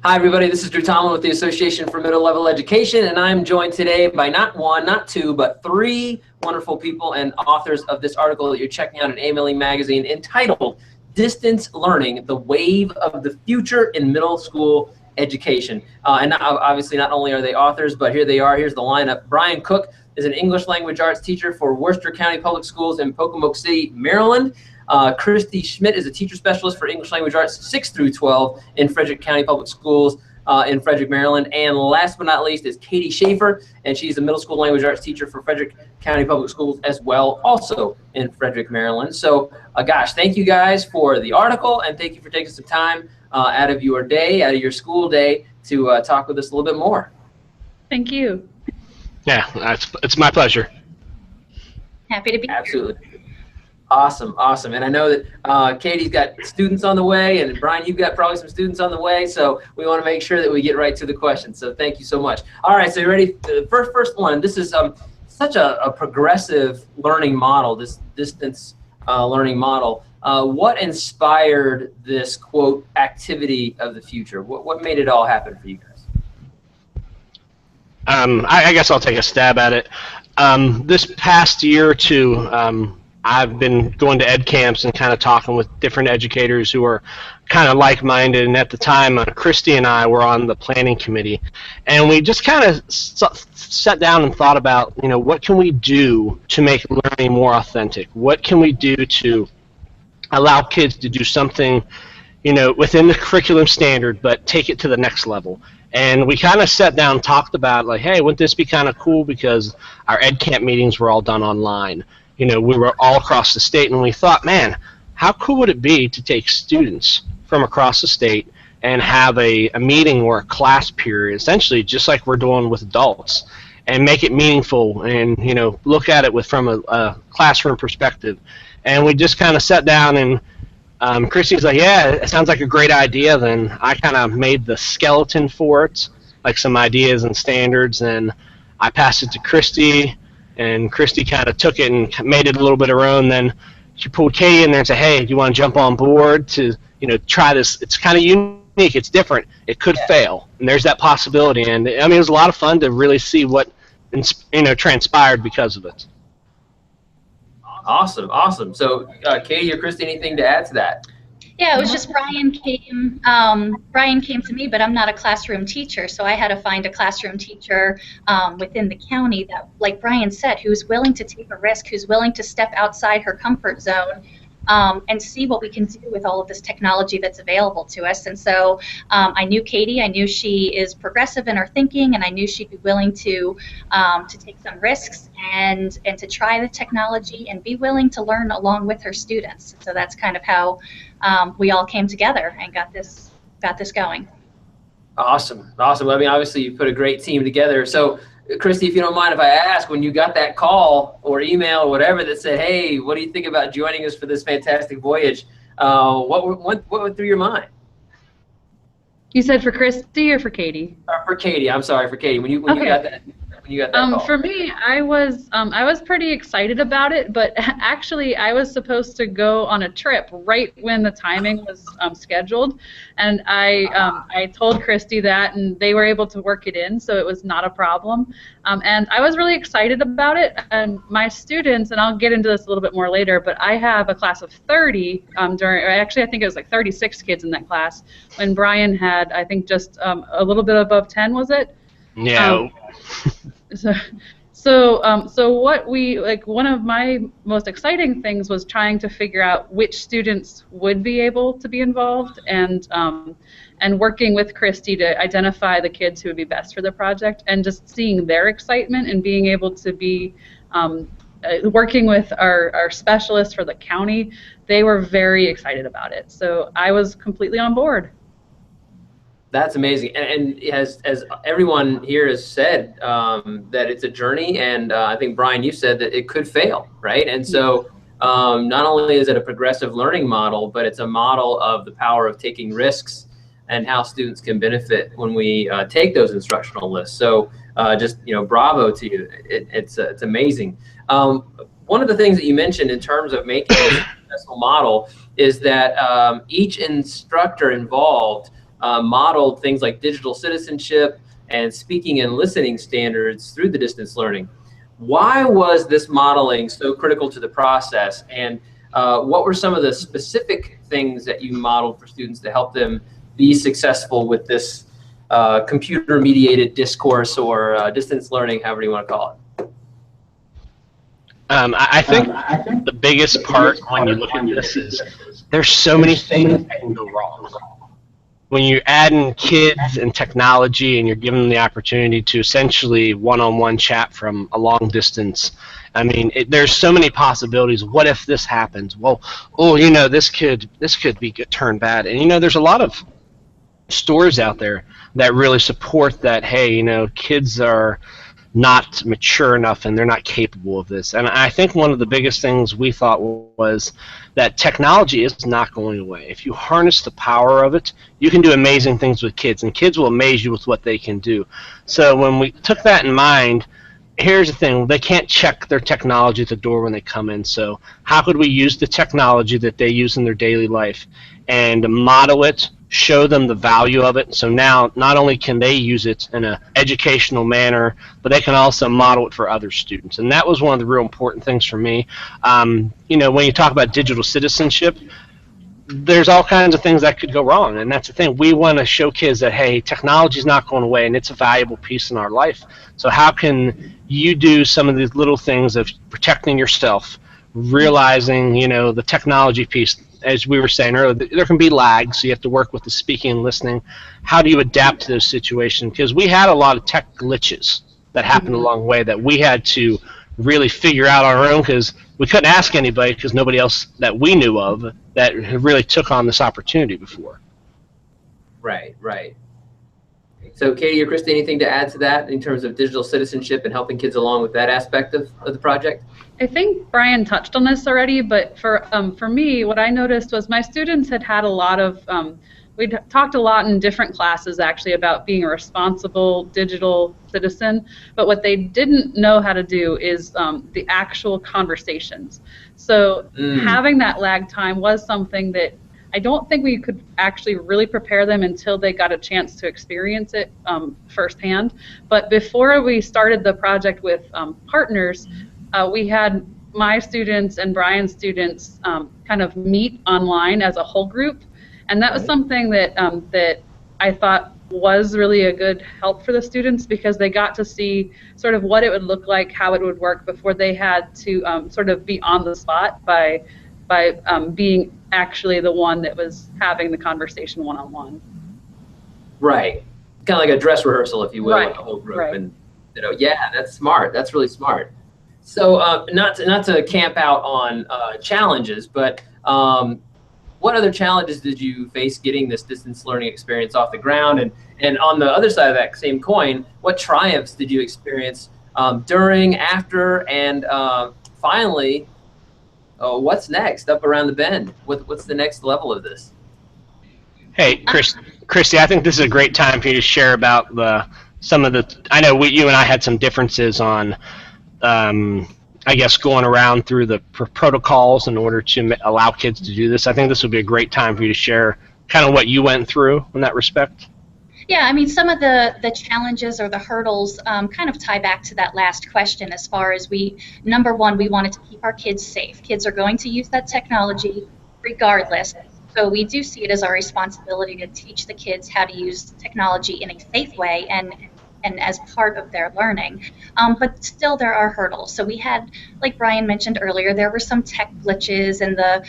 Hi, everybody. This is Drew Tomlin with the Association for Middle Level Education, and I'm joined today by not one, not two, but three wonderful people and authors of this article that you're checking out in AMLE magazine entitled Distance Learning, the Wave of the Future in Middle School Education. Obviously, not only are they authors, but here they are. Here's the lineup. Brian Cook is an English language arts teacher for Worcester County Public Schools in Pocomoke City, Maryland. Christy Schmidt is a teacher specialist for English language arts 6 through 12 in Frederick County Public Schools in Frederick, Maryland. And last but not least is Katie Shaffer, and she's a middle school language arts teacher for Frederick County Public Schools as well, also in Frederick, Maryland. So gosh, thank you guys for the article, and thank you for taking some time out of your day, out of your school day, to talk with us a little bit more. Thank you. Yeah, it's my pleasure. Happy to be here. Absolutely. Awesome, awesome. And I know that Katie's got students on the way, and Brian, you've got probably some students on the way, so we want to make sure that we get right to the questions. So thank you so much. All right, so you ready? The first one, this is such a progressive learning model, this distance learning model. What inspired this, quote, activity of the future? What made it all happen for you guys? I guess I'll take a stab at it. This past year or two, I've been going to ed camps and kind of talking with different educators who are kind of like-minded, and at the time, Christy and I were on the planning committee, and we just kind of sat down and thought about, you know, what can we do to make learning more authentic? What can we do to allow kids to do something, you know, within the curriculum standard, but take it to the next level? And we kind of sat down and talked about, like, hey, wouldn't this be kind of cool, because our ed camp meetings were all done online. You know, we were all across the state, and we thought, man, how cool would it be to take students from across the state and have a meeting or a class period, essentially just like we're doing with adults, and make it meaningful and, you know, look at it from a classroom perspective. And we just kind of sat down, and Christy's like, yeah, it sounds like a great idea. Then I kind of made the skeleton for it, like some ideas and standards, and I passed it to Christy. And Christy kind of took it and made it a little bit of her own. Then she pulled Katie in there and said, hey, do you want to jump on board to, you know, try this? It's kind of unique. It's different. It could fail. And there's that possibility. And, I mean, it was a lot of fun to really see what, you know, transpired because of it. Awesome, awesome. So, Katie or Christy, anything to add to that? Yeah, it was just Brian came to me, but I'm not a classroom teacher, so I had to find a classroom teacher within the county that, like Brian said, who's willing to take a risk, who's willing to step outside her comfort zone and see what we can do with all of this technology that's available to us. And so I knew Katie. I knew she is progressive in her thinking, and I knew she'd be willing to take some risks and to try the technology and be willing to learn along with her students. So that's kind of how we all came together and got this going. Awesome, awesome. I mean, obviously you put a great team together. So, Christy, if you don't mind if I ask, when you got that call or email or whatever that said, hey, what do you think about joining us for this fantastic voyage? What went through your mind? You said for Christy or for Katie? For Katie. I'm sorry, for Katie. When you got that call. For me, I was pretty excited about it, but actually I was supposed to go on a trip right when the timing was scheduled, and I told Christy that, and they were able to work it in, so it was not a problem. And I was really excited about it, and my students, and I'll get into this a little bit more later, but I have a class of 30 actually I think it was like 36 kids in that class, when Brian had, I think, just a little bit above 10, was it? Yeah. So what we, like, one of my most exciting things was trying to figure out which students would be able to be involved, and working with Christy to identify the kids who would be best for the project, and just seeing their excitement and being able to be working with our specialists for the county. They were very excited about it, so I was completely on board. That's amazing, and as everyone here has said, that it's a journey, and I think, Brian, you said that it could fail, right? And so not only is it a progressive learning model, but it's a model of the power of taking risks and how students can benefit when we take those instructional lists. So just, you know, bravo to you. It's amazing. One of the things that you mentioned in terms of making a successful model is that each instructor involved modeled things like digital citizenship and speaking and listening standards through the distance learning. Why was this modeling so critical to the process, and what were some of the specific things that you modeled for students to help them be successful with this computer-mediated discourse or distance learning, however you want to call it? I think the biggest part when you look at this is there's so many things that can go wrong. When you're adding kids and technology and you're giving them the opportunity to essentially one-on-one chat from a long distance, I mean, there's so many possibilities. What if this happens? Well, oh, you know, this could be turned bad. And, you know, there's a lot of stories out there that really support that, hey, you know, kids are not mature enough and they're not capable of this. And I think one of the biggest things we thought was that technology is not going away. If you harness the power of it, you can do amazing things with kids, and kids will amaze you with what they can do. So when we took that in mind, here's the thing, they can't check their technology at the door when they come in. So how could we use the technology that they use in their daily life and model it, show them the value of it, so now not only can they use it in an educational manner, but they can also model it for other students. And that was one of the real important things for me. You know, when you talk about digital citizenship, there's all kinds of things that could go wrong, and that's the thing. We want to show kids that, hey, technology is not going away, and it's a valuable piece in our life. So how can you do some of these little things of protecting yourself, realizing, you know, the technology piece? As we were saying earlier, there can be lags, so you have to work with the speaking and listening. How do you adapt to those situations? Because we had a lot of tech glitches that happened along the way that we had to really figure out on our own, because we couldn't ask anybody, because nobody else that we knew of that really took on this opportunity before. Right, right. So Katie or Christy, anything to add to that in terms of digital citizenship and helping kids along with that aspect of the project? I think Brian touched on this already, but for me, what I noticed was my students had a lot of, we'd talked a lot in different classes actually about being a responsible digital citizen, but what they didn't know how to do is the actual conversations. So having that lag time was something that I don't think we could actually really prepare them until they got a chance to experience it firsthand. But before we started the project with partners, we had my students and Brian's students kind of meet online as a whole group, and that was something that that I thought was really a good help for the students, because they got to see sort of what it would look like, how it would work before they had to sort of be on the spot by being actually the one that was having the conversation one-on-one. Right, kind of like a dress rehearsal, if you will, with the whole group. Right. And you know, yeah, that's smart. That's really smart. So not to camp out on challenges, but what other challenges did you face getting this distance learning experience off the ground? And on the other side of that same coin, what triumphs did you experience during, after, and finally, what's next up around the bend? What's the next level of this? Hey, Christy, I think this is a great time for you to share about some of the. I know you and I had some differences on, I guess, going around through the protocols in order to allow kids to do this. I think this would be a great time for you to share kind of what you went through in that respect. Yeah, I mean, some of the challenges or the hurdles kind of tie back to that last question, as far as number one, we wanted to keep our kids safe. Kids are going to use that technology regardless. So we do see it as our responsibility to teach the kids how to use technology in a safe way and as part of their learning. But still there are hurdles. So we had, like Brian mentioned earlier, there were some tech glitches and the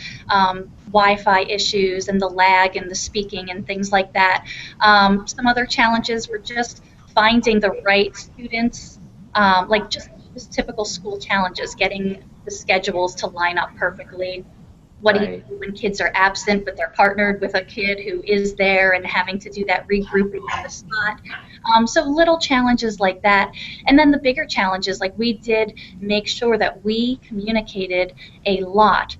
Wi-Fi issues and the lag and the speaking and things like that. Some other challenges were just finding the right students, like just typical school challenges, getting the schedules to line up perfectly. What do you do when kids are absent, but they're partnered with a kid who is there, and having to do that regrouping on the spot? So little challenges like that. And then the bigger challenges, like we did make sure that we communicated a lot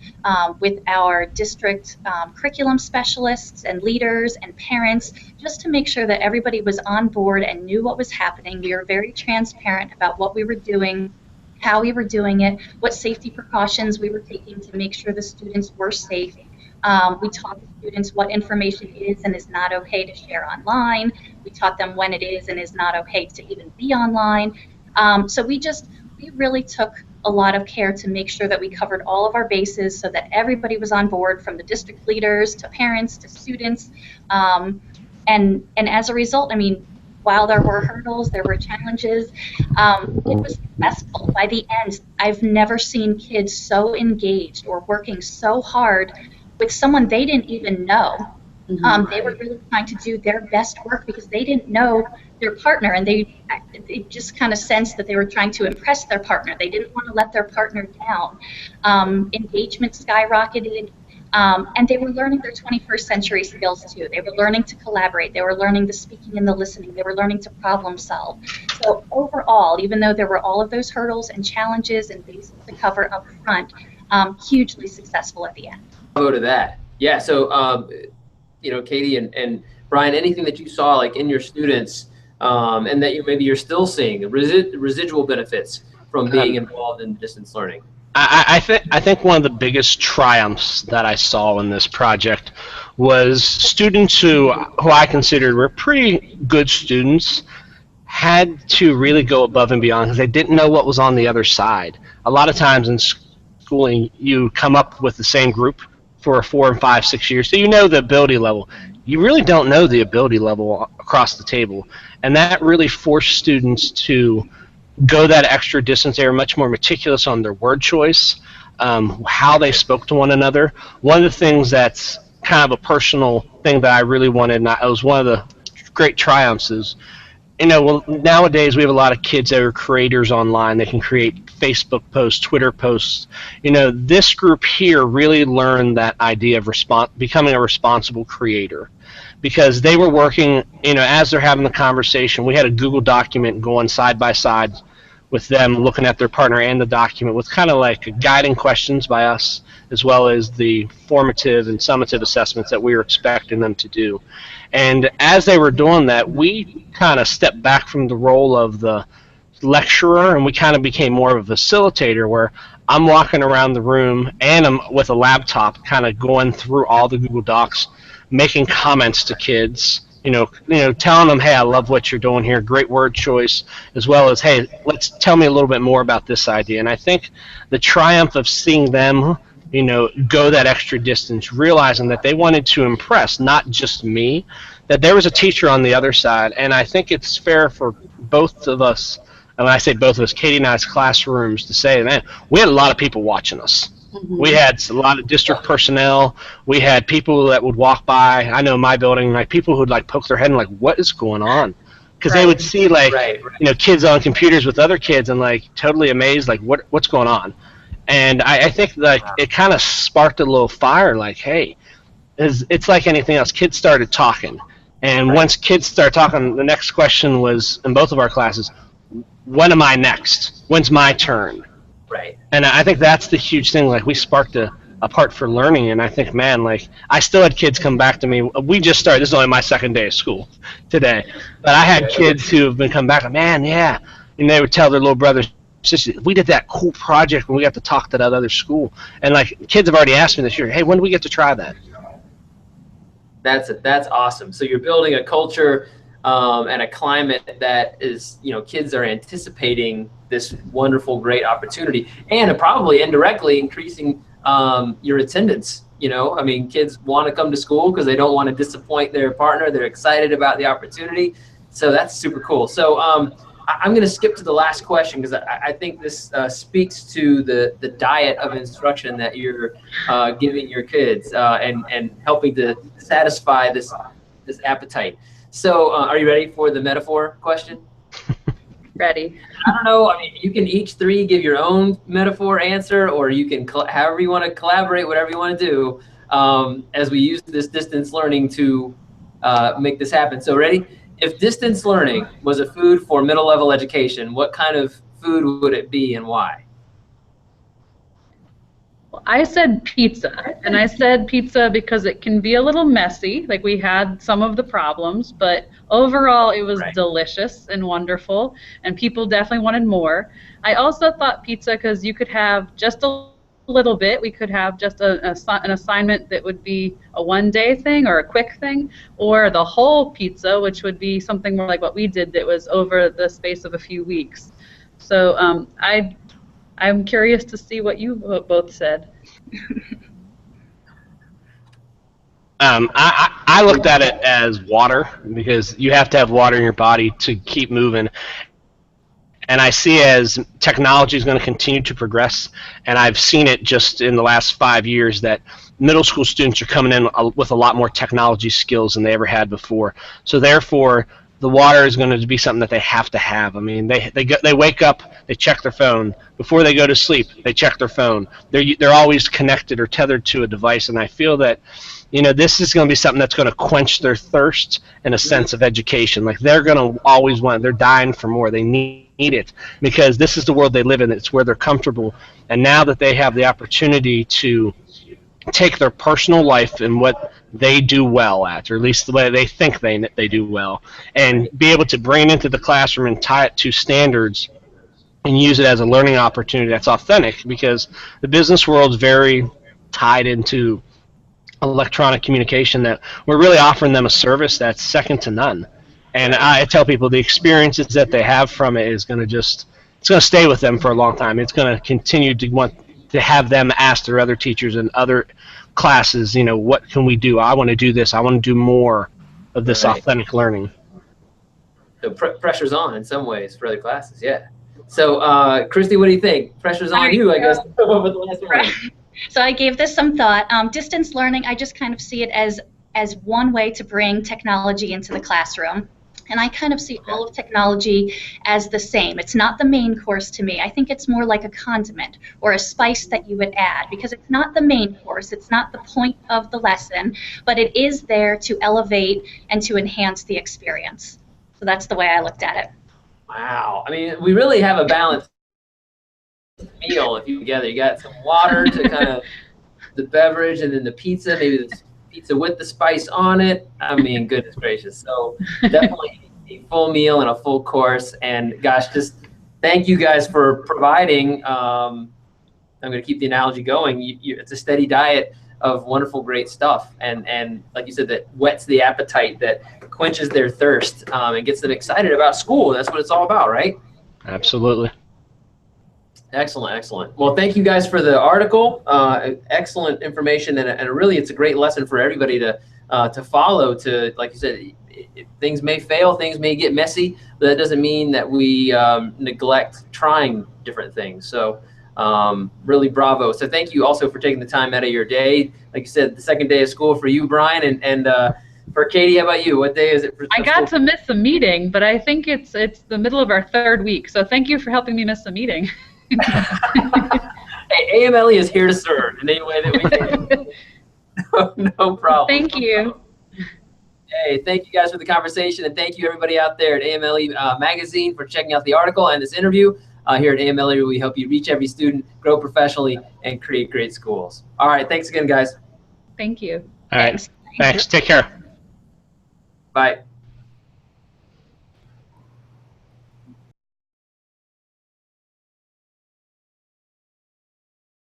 with our district curriculum specialists and leaders and parents, just to make sure that everybody was on board and knew what was happening. We were very transparent about what we were doing, how we were doing it, what safety precautions we were taking to make sure the students were safe. We taught the students what information is and is not okay to share online. We taught them when it is and is not okay to even be online. So we really took a lot of care to make sure that we covered all of our bases so that everybody was on board, from the district leaders to parents to students. And as a result, I mean, while there were hurdles, there were challenges, it was successful. By the end, I've never seen kids so engaged or working so hard with someone they didn't even know. They were really trying to do their best work because they didn't know their partner, and they just kind of sensed that they were trying to impress their partner. They didn't want to let their partner down. Engagement skyrocketed, and they were learning their 21st century skills too. They were learning to collaborate. They were learning the speaking and the listening. They were learning to problem solve. So overall, even though there were all of those hurdles and challenges and bases to cover up front, hugely successful at the end. Go to that. Yeah. So, you know, Katie and Brian, anything that you saw like in your students, and that maybe you're still seeing residual benefits from being involved in distance learning? I think one of the biggest triumphs that I saw in this project was students who I considered were pretty good students had to really go above and beyond because they didn't know what was on the other side. A lot of times in schooling, you come up with the same group for 4 and 5, 6 years, so you know the ability level. You really don't know the ability level across the table, and that really forced students to go that extra distance. They were much more meticulous on their word choice, how they spoke to one another. One of the things that's kind of a personal thing that I really wanted, and it was one of the great triumphs, is, you know, well, nowadays we have a lot of kids that are creators online. They can create Facebook posts, Twitter posts. You know, this group here really learned that idea of becoming a responsible creator, because they were working, you know, as they're having the conversation. We had a Google document going side by side with them looking at their partner and the document with kind of like guiding questions by us, as well as the formative and summative assessments that we were expecting them to do. And as they were doing that, we kind of stepped back from the role of the lecturer, and we kind of became more of a facilitator, where I'm walking around the room and I'm with a laptop kind of going through all the Google Docs, making comments to kids, you know, telling them, hey, I love what you're doing here, great word choice, as well as, hey, tell me a little bit more about this idea. And I think the triumph of seeing them, you know, go that extra distance, realizing that they wanted to impress not just me, that there was a teacher on the other side. And I think it's fair for both of us, and when I say both of us, Katie and I's classrooms, to say, man, we had a lot of people watching us. We had a lot of district personnel. We had people that would walk by. I know in my building, like, people who'd like poke their head and like, what is going on? Because they would see like, you know, kids on computers with other kids and like totally amazed, like, what's going on? And I think like it kind of sparked a little fire, like, hey, it's like anything else. Kids started talking, and once kids started talking, the next question was, in both of our classes, when am I next? When's my turn? Right. And I think that's the huge thing. Like, we sparked a part for learning, and I think, man, like, I still had kids come back to me. We just started. This is only my second day of school today, but I had kids who have been coming back, man, yeah, and they would tell their little brothers, sisters, we did that cool project when we got to talk to that other school, and like, kids have already asked me this year, hey, when do we get to try that? That's awesome. So you're building a culture and a climate that is, you know, kids are anticipating this wonderful, great opportunity, and probably indirectly increasing your attendance. You know, I mean, kids want to come to school because they don't want to disappoint their partner. They're excited about the opportunity. So that's super cool. So I'm going to skip to the last question, because I think this speaks to the diet of instruction that you're giving your kids and helping to satisfy this appetite. So are you ready for the metaphor question? Ready. I don't know. I mean, you can each three give your own metaphor answer, or you can, however you want to collaborate, whatever you want to do, as we use this distance learning to make this happen. So ready? If distance learning was a food for middle level education, what kind of food would it be and why? I said pizza, and I said pizza because it can be a little messy. Like, we had some of the problems, but overall it was delicious and wonderful, and people definitely wanted more. I also thought pizza because you could have just a little bit. We could have just an assignment that would be a one-day thing or a quick thing, or the whole pizza, which would be something more like what we did that was over the space of a few weeks. So I'm curious to see what you both said. I looked at it as water, because you have to have water in your body to keep moving. And I see as technology is going to continue to progress, and I've seen it just in the last 5 years that middle school students are coming in with a lot more technology skills than they ever had before. So therefore, the water is going to be something that they have to have. I mean, they wake up, they check their phone. Before they go to sleep, they check their phone. They're always connected or tethered to a device, and I feel that, you know, this is going to be something that's going to quench their thirst and a sense of education. Like, they're going to always want, they're dying for more. They need it, because this is the world they live in. It's where they're comfortable. And now that they have the opportunity to take their personal life and what they do well at, or at least the way they think they do well, and be able to bring it into the classroom and tie it to standards and use it as a learning opportunity that's authentic, because the business world is very tied into electronic communication, that we're really offering them a service that's second to none. And I tell people the experiences that they have from it is going to it's going to stay with them for a long time. It's going to continue to want to have them ask their other teachers and other classes, you know, what can we do? I want to do this. I want to do more of this authentic learning. So pressure's on in some ways for other classes, yeah. So, Christy, what do you think? Pressure's on you, I guess. What was the last one? So I gave this some thought. Distance learning, I just kind of see it as one way to bring technology into the classroom. And I kind of see all of technology as the same. It's not the main course to me. I think it's more like a condiment or a spice that you would add, because it's not the main course. It's not the point of the lesson, but it is there to elevate and to enhance the experience. So that's the way I looked at it. Wow. I mean, we really have a balanced meal if you together. You got some water to kind of the beverage, and then the pizza, maybe the pizza with the spice on it. I mean, goodness gracious. So definitely a full meal and a full course. And gosh, just thank you guys for providing. I'm going to keep the analogy going. It's a steady diet of wonderful, great stuff. And like you said, that whets the appetite, that quenches their thirst, and gets them excited about school. That's what it's all about, right? Absolutely. Excellent, excellent. Well, thank you guys for the article. Excellent information, and really, it's a great lesson for everybody to follow. To, like you said, things may fail, things may get messy, but that doesn't mean that we neglect trying different things. So, really, bravo. So, thank you also for taking the time out of your day. Like you said, the second day of school for you, Brian, and for Katie, how about you? What day is it for I got to miss a meeting, but I think it's the middle of our third week. So, thank you for helping me miss a meeting. Hey, AMLE is here to serve in any way that we can. No problem. Thank you. Hey, thank you guys for the conversation, and thank you everybody out there at AMLE Magazine for checking out the article and this interview. Here at AMLE, we help you reach every student, grow professionally, and create great schools. All right, thanks again, guys. Thank you. All right, thanks. Take care. Bye.